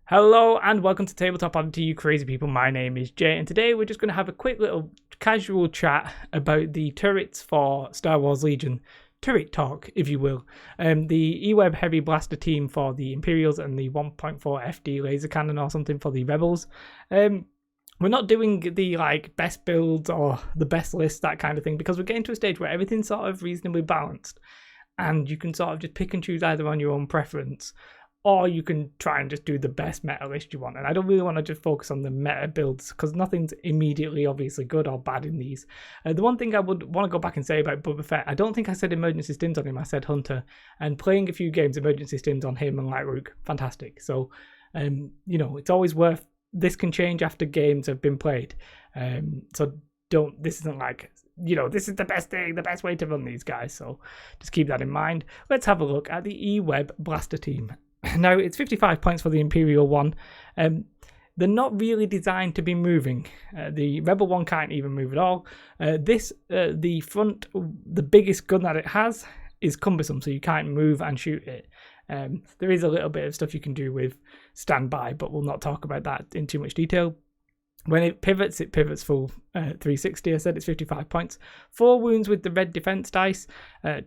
Hello and welcome to Tabletop Oddity, you crazy people. My name is Jay and today we're just going to have a quick little casual chat about the turrets for Star Wars Legion. Turret talk, if you will. The E-Web Heavy Blaster team for the Imperials and the 1.4 FD laser cannon or something for the Rebels. We're not doing the best builds or the best list, that kind of thing, because we're getting to a stage where everything's sort of reasonably balanced and you can sort of just pick and choose either on your own preference, or you can try and just do the best meta list you want. And I don't really want to just focus on the meta builds because nothing's immediately obviously good or bad in these. The one thing I would want to go back and say about Boba Fett, I don't think I said emergency stims on him, I said Hunter. And playing a few games, emergency stims on him and Light Rook, fantastic. So, it's always worth, this can change after games have been played. This isn't like, this is the best thing, the best way to run these guys. So just keep that in mind. Let's have a look at the E-Web Blaster team. Now, it's 55 points for the Imperial one. They're not really designed to be moving. The Rebel one can't even move at all. The front, the biggest gun that it has is cumbersome, so you can't move and shoot it. There is a little bit of stuff you can do with standby, but we'll not talk about that in too much detail. When it pivots full 360. I said it's 55 points. 4 wounds with the red defense dice,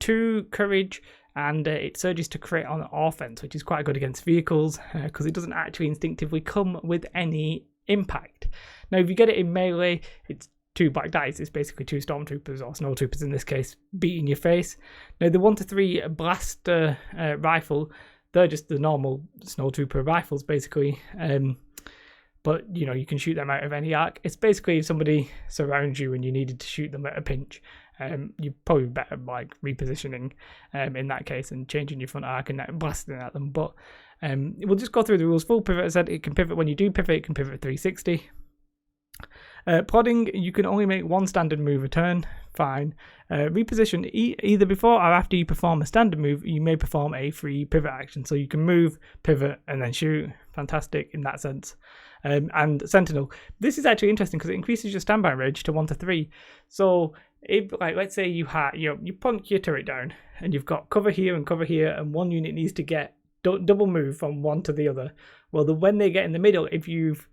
2 courage, and it surges to crit on offense, which is quite good against vehicles because it doesn't actually instinctively come with any impact. Now, if you get it in melee, it's 2 black dice. It's basically 2 stormtroopers, or snowtroopers in this case, beating your face. Now, the 1-3 blaster rifle, they're just the normal snowtrooper rifles, basically. But, you can shoot them out of any arc. It's basically if somebody surrounds you and you needed to shoot them at a pinch. You're probably better repositioning in that case and changing your front arc and blasting at them. But we'll just go through the rules. Full pivot, I said it can pivot when you do pivot. It can pivot 360. Prodding, you can only make 1 standard move a turn. Fine. Reposition, either before or after you perform a standard move, you may perform a free pivot action. So you can move, pivot, and then shoot. Fantastic in that sense. And Sentinel. This is actually interesting because it increases your standby range to 1-3. So if, let's say you plunk your turret down and you've got cover here, and one unit needs to get double move from one to the other. Well, when they get in the middle, if you've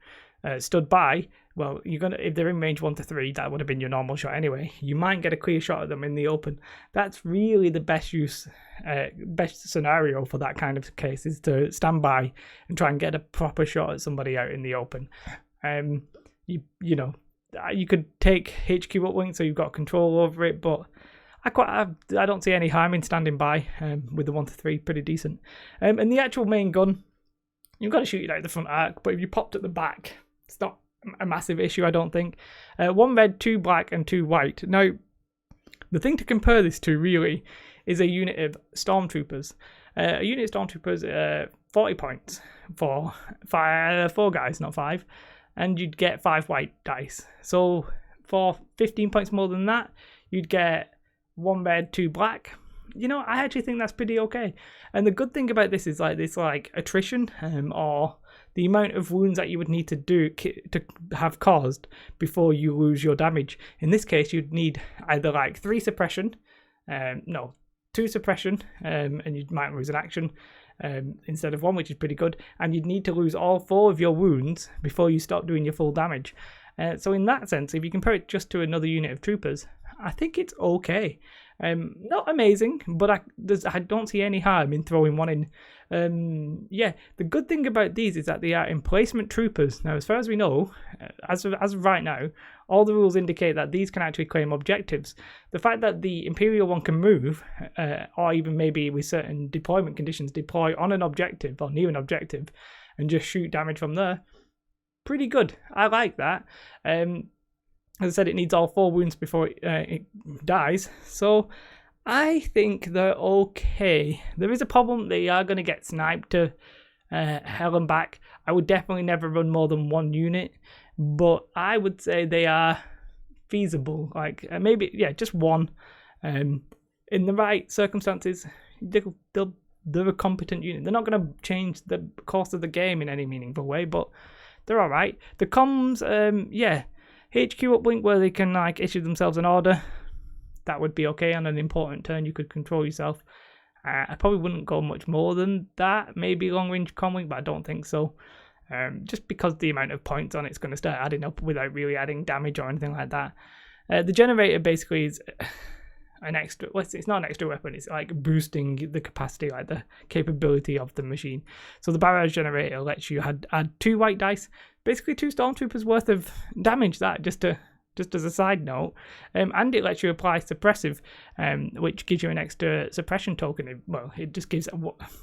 stood by, well, if they're in range 1-3, that would have been your normal shot anyway. You might get a clear shot at them in the open. That's really the best scenario for that kind of case, is to stand by and try and get a proper shot at somebody out in the open. You could take HQ uplink, so you've got control over it, but I don't see any harm in standing by with the 1-3, pretty decent. And the actual main gun, you've got to shoot it out the front arc, but if you popped at the back, it's not a massive issue, I don't think. 1 red, 2 black, and 2 white. Now, the thing to compare this to really is a unit of stormtroopers. A unit of stormtroopers, 40 points for 4 guys, not 5, and you'd get 5 white dice. So for 15 points more than that, you'd get 1 red, 2 black. I actually think that's pretty okay. And the good thing about this is attrition, or the amount of wounds that you would need to have caused before you lose your damage. In this case, you'd need either 3 suppression, 2 suppression, and you might lose an action instead of 1, which is pretty good. And you'd need to lose all 4 of your wounds before you stop doing your full damage. So in that sense, if you compare it just to another unit of troopers, I think it's okay. Not amazing, but I don't see any harm in throwing one in. The good thing about these is that they are Emplacement Troopers. Now, as far as we know, as of right now, all the rules indicate that these can actually claim objectives. The fact that the Imperial one can move, or even maybe with certain deployment conditions, deploy on an objective or near an objective and just shoot damage from there, pretty good. I like that. As I said, it needs all 4 wounds before it dies. So I think they're okay. There is a problem. They are going to get sniped to hell and back. I would definitely never run more than 1 unit. But I would say they are feasible. Just 1. In the right circumstances, they're a competent unit. They're not going to change the course of the game in any meaningful way, but they're all right. The comms, HQ uplink where they can issue themselves an order, that would be okay. On an important turn, you could control yourself. I probably wouldn't go much more than that. Maybe long range comlink, but I don't think so. just because the amount of points on it's going to start adding up without really adding damage or anything like that. The generator basically is an extra, it's not an extra weapon, it's like boosting the capacity, like the capability of the machine. So the barrage generator lets you add 2 white dice, basically 2 stormtroopers worth of damage, that just as a side note, and it lets you apply suppressive, which gives you an extra suppression token. Well, it just gives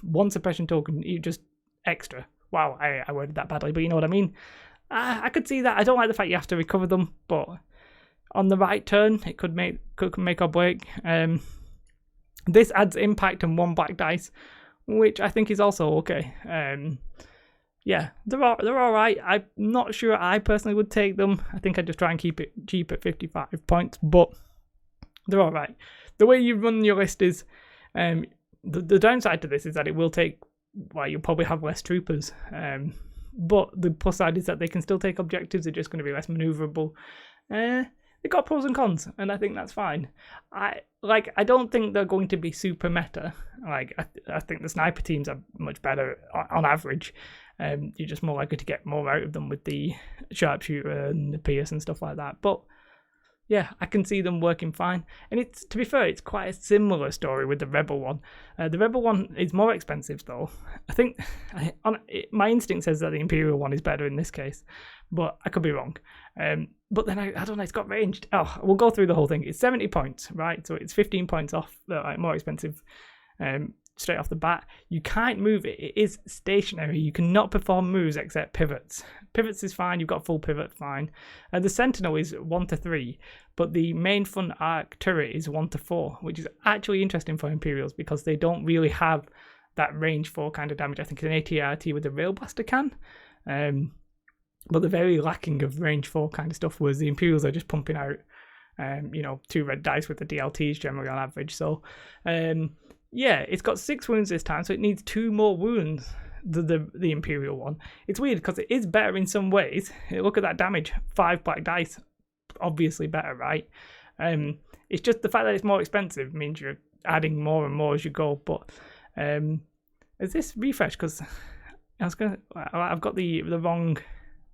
1 suppression token, you just extra. Wow, I worded that badly, but you know what I mean. I could see that. I don't like the fact you have to recover them, but on the right turn, it could make or break. This adds impact and 1 black dice, which I think is also okay. Yeah, they're all right. I'm not sure I personally would take them. I think I'd just try and keep it cheap at 55 points, but they're all right. The way you run your list is, the downside to this is that it will take, well, you'll probably have less troopers. But the plus side is that they can still take objectives. They're just going to be less maneuverable. They've got pros and cons, and I think that's fine. I don't think they're going to be super meta. Like, I think the sniper teams are much better on average. You're just more likely to get more out of them with the sharpshooter and the Pierce and stuff like that. But yeah, I can see them working fine. And it's, to be fair, it's quite a similar story with the Rebel one. The Rebel one is more expensive though. I think my instinct says that the Imperial one is better in this case, but I could be wrong. But then I don't know, it's got ranged. Oh, we'll go through the whole thing. It's 70 points, right? So it's 15 points off, more expensive straight off the bat. You can't move it. It is stationary. You cannot perform moves except pivots. Pivots is fine. You've got full pivot, fine. The Sentinel is 1 to 3, but the main front arc turret is 1 to 4, which is actually interesting for Imperials because they don't really have that range 4 kind of damage. I think an AT-RT with a rail blaster can. But they're very lacking of range 4 kind of stuff, whereas the Imperials are just pumping out, 2 red dice with the DLTs generally on average. So, yeah, it's got 6 wounds this time, so it needs 2 more wounds, the Imperial one. It's weird because it is better in some ways. Look at that damage, 5 black dice, obviously better, right? It's just the fact that it's more expensive means you're adding more and more as you go. But is this refresh? Because I've got the wrong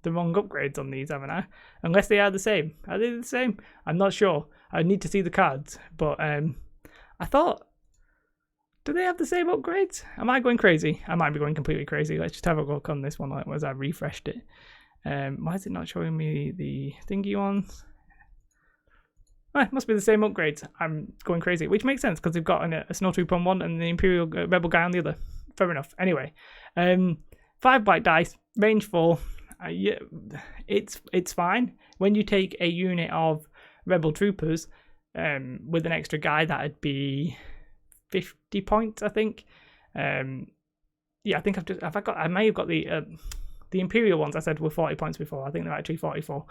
upgrades on these, haven't I? Unless they are the same. Are they the same? I'm not sure. I need to see the cards. But I thought, do they have the same upgrades? Am I going crazy? I might be going completely crazy. Let's just have a look on this one as I refreshed it. Why is it not showing me the thingy ones? It must be the same upgrades. I'm going crazy, which makes sense because they've got a snowtrooper on one and the Imperial Rebel guy on the other. Fair enough. Anyway, 5 black dice, range 4. Yeah, it's fine. When you take a unit of Rebel troopers with an extra guy, that'd be 50 points, I think. Yeah, I think I may have got the Imperial ones I said were 40 points before. I think they're actually 44.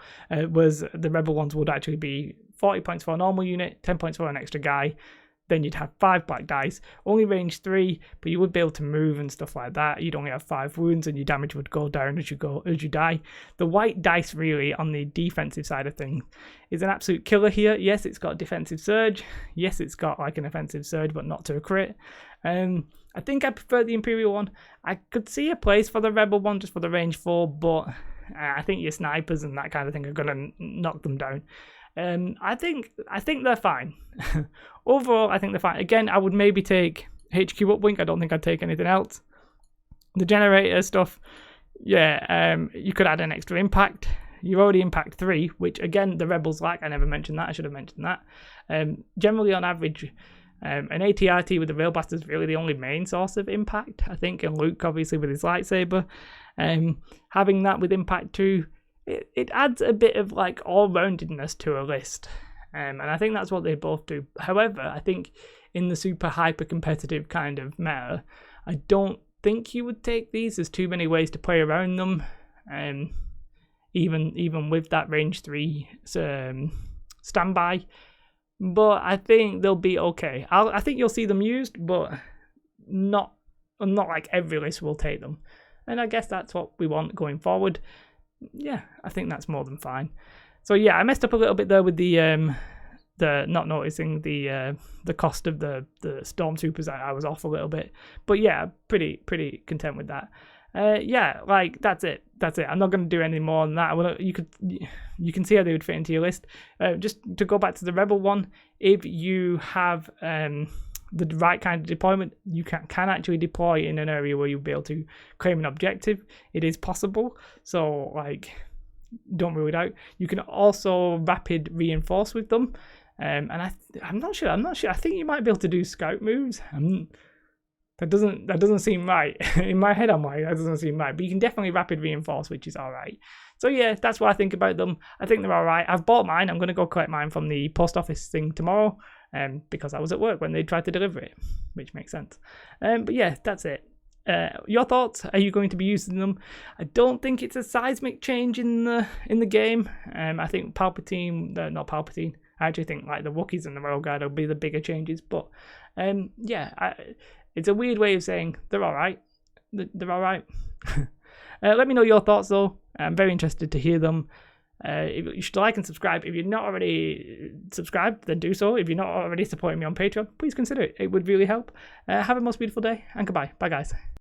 Was the Rebel ones would actually be 40 points for a normal unit, 10 points for an extra guy. Then you'd have 5 black dice, only range 3, but you would be able to move and stuff like that. You'd only have 5 wounds, and your damage would go down as you die. The white dice, really, on the defensive side of things, is an absolute killer here. Yes, it's got a defensive surge. Yes, it's got like an offensive surge, but not to a crit. I think I prefer the Imperial one. I could see a place for the Rebel one just for the range 4, but I think your snipers and that kind of thing are gonna knock them down. I think they're fine. Overall, I think they're fine. Again, I would maybe take HQ Upwink. I don't think I'd take anything else. The generator stuff, yeah, you could add an extra impact. You already impact 3, which again, the Rebels lack. I never mentioned that. I should have mentioned that. Generally, on average, an AT-RT with the rail blaster is really the only main source of impact, I think, and Luke, obviously, with his lightsaber. Having that with impact 2, it adds a bit of like all-roundedness to a list, and I think that's what they both do. However, I think in the super hyper-competitive kind of meta, I don't think you would take these. There's too many ways to play around them, even with that range 3 standby. But I think they'll be okay. I think you'll see them used, but not like every list will take them. And I guess that's what we want going forward. Yeah, I think that's more than fine. So yeah, I messed up a little bit there with the not noticing the cost of the stormtroopers. I was off a little bit, but yeah, pretty content with that. Yeah, like that's it. that's it. I'm not going to do any more than that. You can see how they would fit into your list. Just to go back to the Rebel one, if you have the right kind of deployment, you can actually deploy in an area where you'll be able to claim an objective. It is possible, so like, don't rule it out. You can also rapid reinforce with them, and I'm not sure. I think you might be able to do scout moves. That doesn't seem right. In my head, I'm like, that doesn't seem right. But you can definitely rapid reinforce, which is all right. So yeah, that's what I think about them. I think they're all right. I've bought mine. I'm going to go collect mine from the post office thing tomorrow, because I was at work when they tried to deliver it, which makes sense. But yeah, that's it. Your thoughts? Are you going to be using them? I don't think it's a seismic change in the game. I think not Palpatine. I actually think like the Wookiees and the Royal Guard will be the bigger changes. But yeah, it's a weird way of saying they're all right. They're all right. Let me know your thoughts though. I'm very interested to hear them. You should like and subscribe. If you're not already subscribed, then do so. If you're not already supporting me on Patreon, please consider it. It would really help. Have a most beautiful day and goodbye. Bye guys.